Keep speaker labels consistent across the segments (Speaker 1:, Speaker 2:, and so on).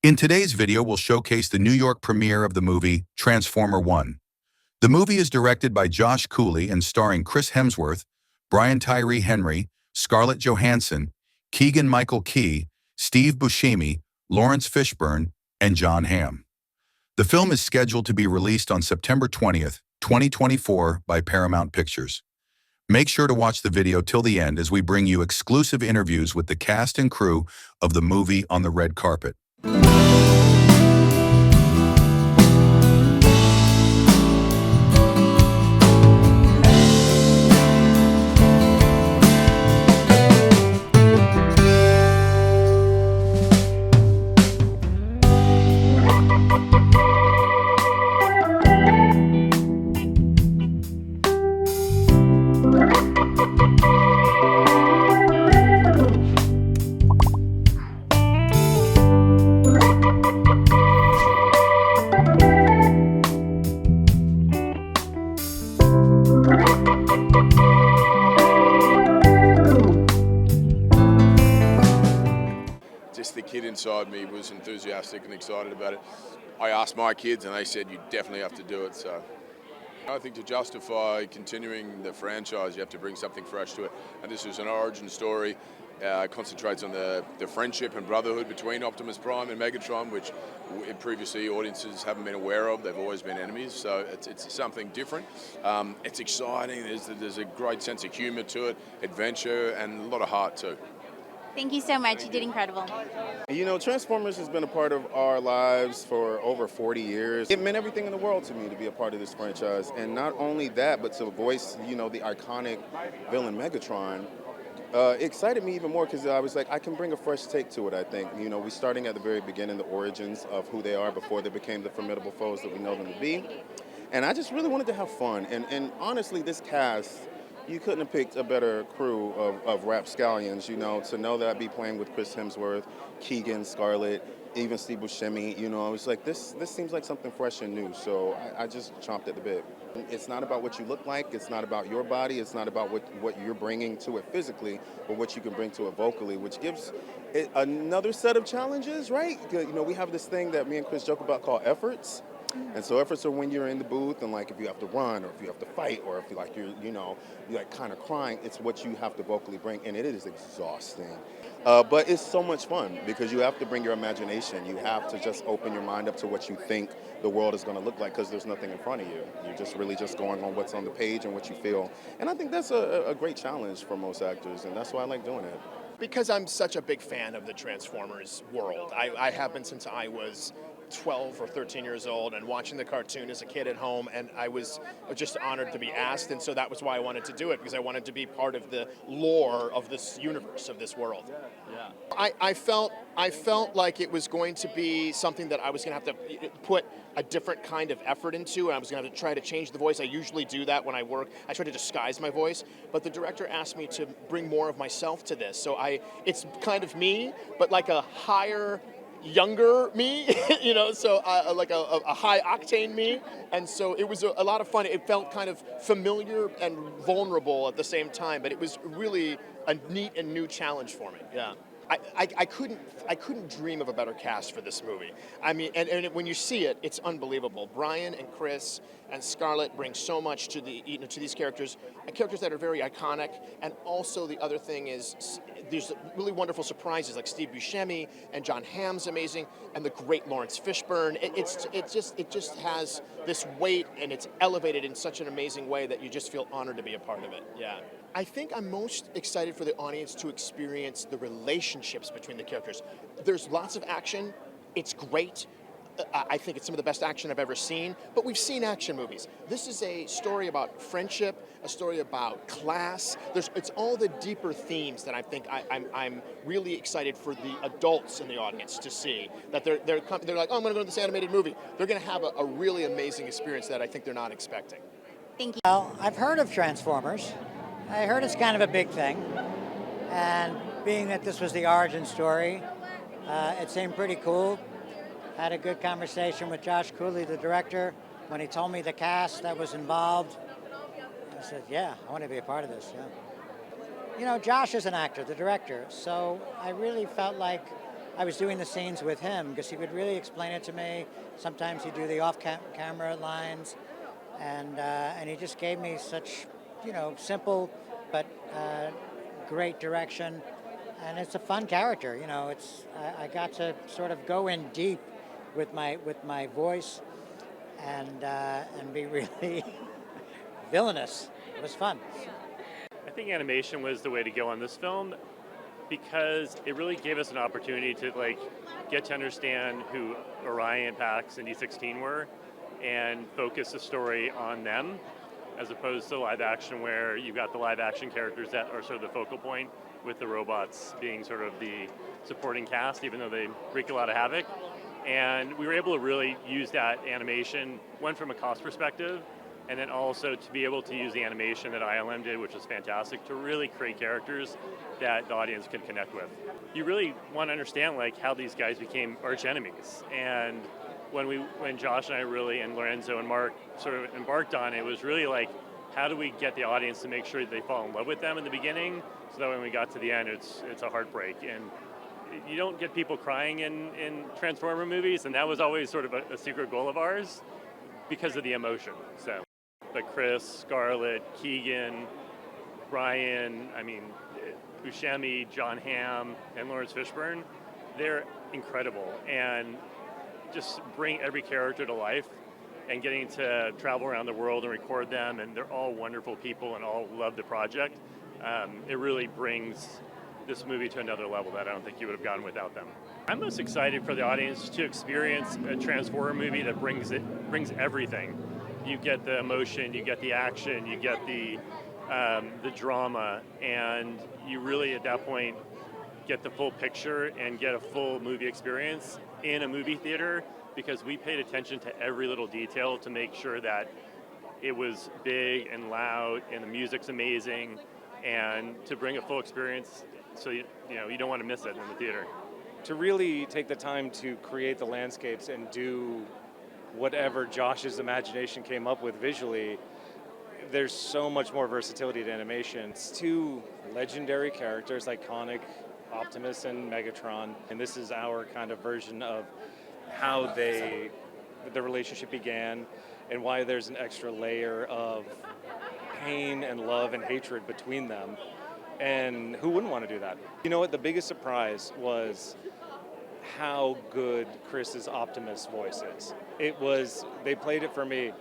Speaker 1: In today's video, we'll showcase the New York premiere of the movie Transformer One. The movie is directed by Josh Cooley and starring Chris Hemsworth, Tyree Henry, Scarlett Johansson, Keegan-Michael Key, Steve Buscemi, Laurence Fishburne, and Jon Hamm. The film is scheduled to be released on September 20th, 2024 by Paramount Pictures. Make sure to watch the video till the end as we bring you exclusive interviews with the cast and crew of the movie on the red carpet.
Speaker 2: Just the kid inside me was enthusiastic and excited about it. I asked my kids and they said, you definitely have to do it. So I think to justify continuing the franchise, you have to bring something fresh to it. And this is an origin story. Concentrates on the friendship and brotherhood between Optimus Prime and Megatron, which previously audiences haven't been aware of. They've always been enemies, so it's something different. It's exciting. There's a great sense of humor to it, adventure, and a lot of heart too.
Speaker 3: Thank you so much. You did incredible.
Speaker 4: You know, Transformers has been a part of our lives for over 40 years. It meant everything in the world to me to be a part of this franchise. And not only that, but to voice, you know, the iconic villain Megatron, excited me even more because I was like, I can bring a fresh take to it, I think. You know, we're starting at the very beginning, the origins of who they are before they became the formidable foes that we know them to be. And I just really wanted to have fun. And honestly, this cast, you couldn't have picked a better crew of rapscallions, you know, to know that I'd be playing with Chris Hemsworth, Keegan, Scarlett, even Steve Buscemi, you know, I was like, this seems like something fresh and new, so I just chomped at the bit. It's not about what you look like, it's not about your body, it's not about what you're bringing to it physically, but what you can bring to it vocally, which gives it another set of challenges, right? You know, we have this thing that me and Chris joke about called efforts. And so efforts are when you're in the booth and like if you have to run or if you have to fight or if you're like you're like kind of crying, it's what you have to vocally bring, and it is exhausting. But it's so much fun because you have to bring your imagination. You have to just open your mind up to what you think the world is going to look like because there's nothing in front of you. You're just really just going on what's on the page and what you feel. And I think that's a great challenge for most actors, and that's why I like doing it.
Speaker 5: Because I'm such a big fan of the Transformers world. I have been since I was 12 or 13 years old and watching the cartoon as a kid at home, and I was just honored to be asked, and so that was why I wanted to do it, because I wanted to be part of the lore of this universe, of this world. Yeah. I felt like it was going to be something that I was going to have to put a different kind of effort into, and I was going to have to try to change the voice. I usually do that when I work. I try to disguise my voice, but the director asked me to bring more of myself to this, so it's kind of me, but like a higher, younger me, you know, so like a high octane me, and so it was a lot of fun. It felt kind of familiar and vulnerable at the same time, but it was really a neat and new challenge for me. Yeah. I couldn't dream of a better cast for this movie. I mean, and when you see it, it's unbelievable. Brian and Chris and Scarlett bring so much to to these characters that are very iconic. And also the other thing is there's really wonderful surprises like Steve Buscemi and Jon Hamm's amazing, and the great Laurence Fishburne. It just has this weight, and it's elevated in such an amazing way that you just feel honored to be a part of it. Yeah. I think I'm most excited for the audience to experience the relationships between the characters. There's lots of action. It's great. I think it's some of the best action I've ever seen, but we've seen action movies. This is a story about friendship, a story about class. It's all the deeper themes that I think I'm really excited for the adults in the audience to see. That they're like, oh, I'm going to go to this animated movie. They're going to have a really amazing experience that I think they're not expecting.
Speaker 3: Thank you.
Speaker 6: Well, I've heard of Transformers. I heard it's kind of a big thing, and being that this was the origin story, it seemed pretty cool. Had a good conversation with Josh Cooley, the director. When he told me the cast that was involved, I said, yeah, I want to be a part of this, yeah. You know, Josh is an actor, the director, so I really felt like I was doing the scenes with him because he would really explain it to me. Sometimes he'd do the off-camera lines, and he just gave me such, simple but great direction. And it's a fun character, I got to sort of go in deep with my voice and be really villainous. It was fun.
Speaker 7: I think animation was the way to go on this film because it really gave us an opportunity to get to understand who Orion, Pax, and E16 were and focus the story on them as opposed to live action where you've got the live action characters that are sort of the focal point with the robots being sort of the supporting cast, even though they wreak a lot of havoc. And we were able to really use that animation, one from a cost perspective, and then also to be able to use the animation that ILM did, which was fantastic, to really create characters that the audience could connect with. You really want to understand how these guys became arch enemies. And when Josh and I really, and Lorenzo and Mark sort of embarked on it, it was really how do we get the audience to make sure that they fall in love with them in the beginning, so that when we got to the end, it's a heartbreak. And you don't get people crying in Transformer movies, and that was always sort of a secret goal of ours because of the emotion. But Chris, Scarlett, Keegan, Brian, Buscemi, Jon Hamm, and Laurence Fishburne, they're incredible. And just bring every character to life and getting to travel around the world and record them, and they're all wonderful people and all love the project. It really brings this movie to another level that I don't think you would have gotten without them. I'm most excited for the audience to experience a Transformer movie that brings everything. You get the emotion, you get the action, you get the drama, and you really at that point get the full picture and get a full movie experience in a movie theater, because we paid attention to every little detail to make sure that it was big and loud and the music's amazing, and to bring a full experience so you don't want to miss it in the theater.
Speaker 8: To really take the time to create the landscapes and do whatever Josh's imagination came up with visually, there's so much more versatility to animation. It's two legendary characters, iconic Optimus and Megatron, and this is our kind of version of how the relationship began and why there's an extra layer of pain and love and hatred between them. And who wouldn't want to do that? You know what, the biggest surprise was how good Chris's Optimus voice is. They played it for me,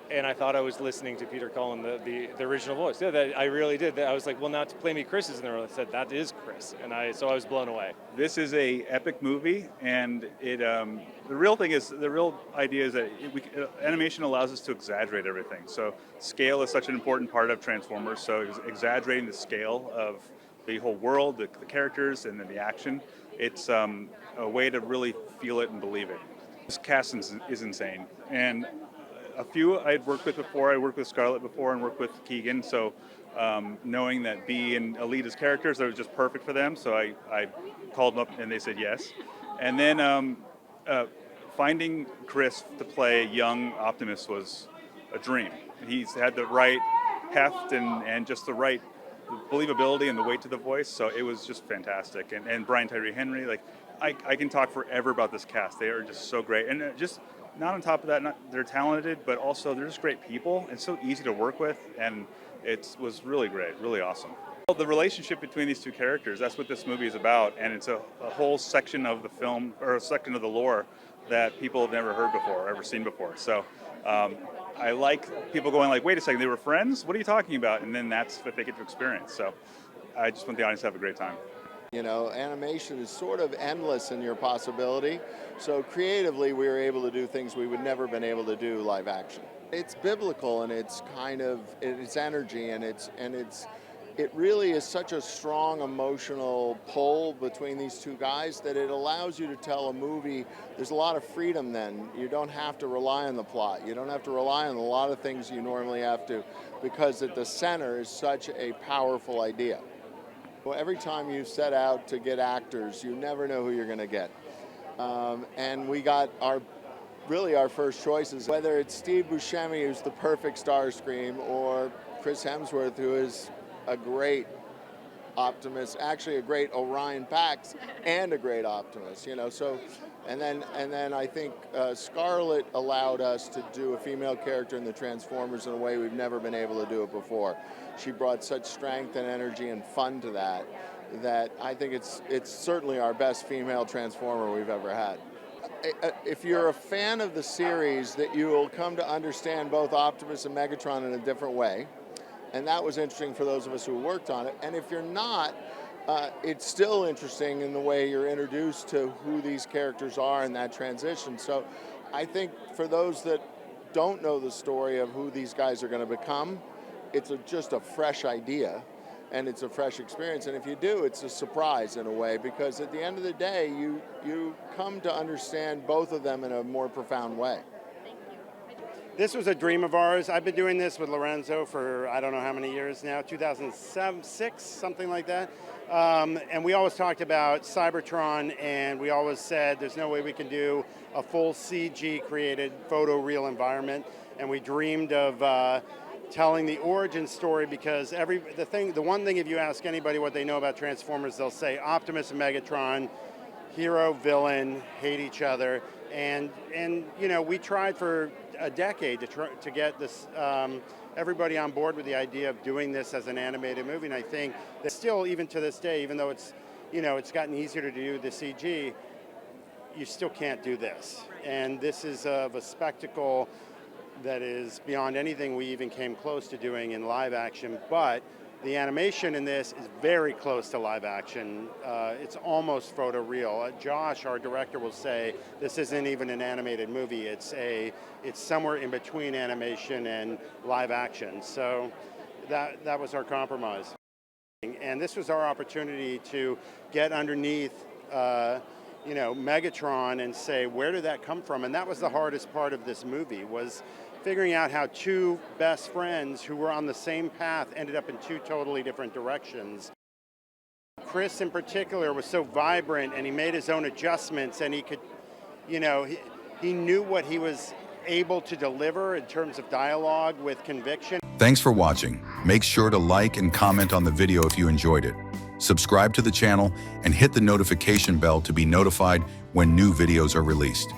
Speaker 8: and I thought I was listening to Peter Cullen, the original voice. Yeah, I really did. I was like, well, now to play me Chris's, and they said, that is Chris. And so I was blown away.
Speaker 9: This is a epic movie, and the real idea is that animation allows us to exaggerate everything. So scale is such an important part of Transformers, so exaggerating the scale of the whole world, the characters, and then the action. It's a way to really feel it and believe it. This cast is insane. And a few I'd worked with before. I worked with Scarlett before and worked with Keegan. So knowing that B and Alita's characters, that was just perfect for them. So I called them up and they said yes. And then finding Chris to play young Optimus was a dream. He's had the right heft and just the right believability and the weight to the voice. So it was just fantastic. And Brian Tyree Henry, I can talk forever about this cast. They are just so great. And just not on top of that, they're talented, but also they're just great people. It's so easy to work with, and it was really great, really awesome. Well, the relationship between these two characters, that's what this movie is about, and it's a whole section of the film, or a section of the lore that people have never heard before, or ever seen before. So I like people going wait a second, they were friends? What are you talking about? And then that's what they get to experience. So I just want the audience to have a great time.
Speaker 10: Animation is sort of endless in your possibility. So creatively, we were able to do things we would never been able to do live action. It's biblical, and it's it's energy, and it really is such a strong emotional pull between these two guys that it allows you to tell a movie. There's a lot of freedom then. You don't have to rely on the plot. You don't have to rely on a lot of things you normally have to, because at the center is such a powerful idea. Every time you set out to get actors, you never know who you're going to get. And we got our first choices, whether it's Steve Buscemi, who's the perfect Starscream, or Chris Hemsworth, who is a great Optimus, actually a great Orion Pax and a great Optimus, you know. So, and then I think Scarlett allowed us to do a female character in the Transformers in a way we've never been able to do it before. She brought such strength and energy and fun to that I think it's certainly our best female Transformer we've ever had. If you're a fan of the series, that you will come to understand both Optimus and Megatron in a different way. And that was interesting for those of us who worked on it. And if you're not, it's still interesting in the way you're introduced to who these characters are in that transition. So I think for those that don't know the story of who these guys are going to become, it's just a fresh idea. And it's a fresh experience, and if you do, it's a surprise in a way, because at the end of the day, you come to understand both of them in a more profound way.
Speaker 11: This was a dream of ours. I've been doing this with Lorenzo for I don't know how many years now, 2006, something like that. And we always talked about Cybertron, and we always said there's no way we can do a full CG created photoreal environment, and we dreamed of telling the origin story, because the one thing, if you ask anybody what they know about Transformers, they'll say Optimus and Megatron, hero, villain, hate each other, and you know, we tried for a decade to get this everybody on board with the idea of doing this as an animated movie, and I think that still, even to this day, even though it's, you know, it's gotten easier to do the CG, you still can't do this, and this is of a spectacle that is beyond anything we even came close to doing in live action, but the animation in this is very close to live action. It's almost photoreal. Josh, our director, will say this isn't even an animated movie. It's somewhere in between animation and live action. So that was our compromise. And this was our opportunity to get underneath you know, Megatron and say, where did that come from? And that was the hardest part of this movie, was figuring out how two best friends who were on the same path ended up in two totally different directions. Chris in particular was so vibrant, and he made his own adjustments, and he could, you know, he knew what he was able to deliver in terms of dialogue with conviction.
Speaker 1: Thanks for watching. Make sure to like and comment on the video if you enjoyed it. Subscribe to the channel and hit the notification bell to be notified when new videos are released.